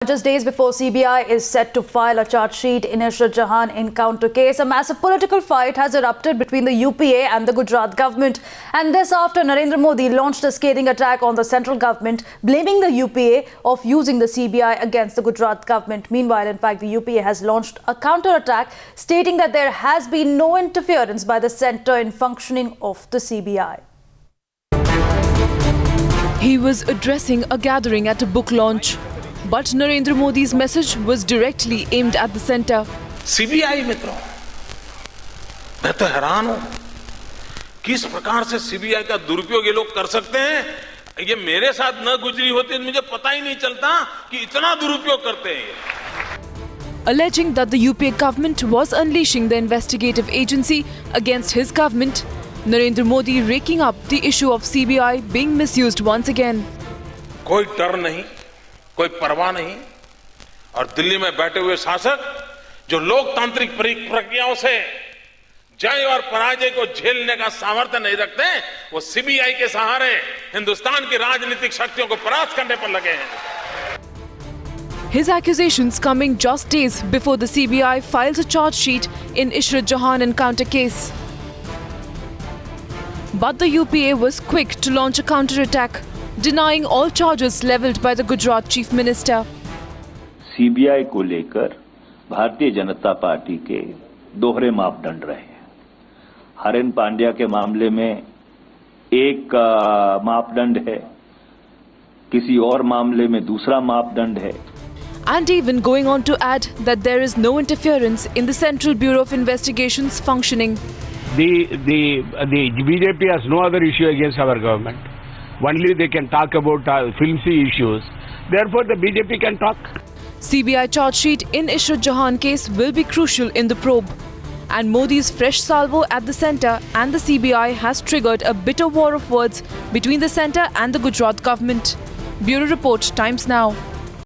Just days before CBI is set to file a charge sheet in Ishrat Jahan encounter case, a massive political fight has erupted between the UPA and the Gujarat government. And this after Narendra Modi launched a scathing attack on the central government, blaming the UPA of using the CBI against the Gujarat government. Meanwhile, in fact, the UPA has launched a counter-attack stating that there has been no interference by the centre in functioning of the CBI. He was addressing a gathering at a book launch. But Narendra Modi's message was directly aimed at the centre. CBI मित्रों, मैं तो हैरान हूं किस प्रकार से CBI का दुरुपयोग ये लोग कर सकते हैं। ये मेरे साथ न गुजरी होती तो मुझे पता ही नहीं चलता कि इतना दुरुपयोग करते हैं ये। Alleging that the UPA government was unleashing the investigative agency against his government, Narendra Modi raking up the issue of CBI being misused once again. कोई डर नहीं, कोई परवाह नहीं, और दिल्ली में बैठे हुए शासक जो लोकतांत्रिक प्रक्रियाओं से जय और पराजय को झेलने का सामर्थ्य नहीं रखते, वो सीबीआई के सहारे हिंदुस्तान की राजनीतिक शक्तियों को परास्त करने पर लगे हैं। His accusations coming just days before the CBI files a charge sheet in Ishrat Jahan encounter case. But the UPA was quick to launch a counter-attack, denying all charges levelled by the Gujarat Chief Minister. CBI को लेकर Bharatiya Janata party के दोहरे मापदंड रहे हैं। हरेन पांड्या के मामले में एक मापदंड है, किसी और मामले में दूसरा मापदंड है। And even going on to add that there is no interference in the Central Bureau of Investigation's functioning. The BJP has no other issue against our government. Only they can talk about filmy issues. Therefore, the BJP can talk. CBI charge sheet in Ishrat Jahan case will be crucial in the probe. And Modi's fresh salvo at the centre and the CBI has triggered a bitter war of words between the centre and the Gujarat government. Bureau Report, Times Now.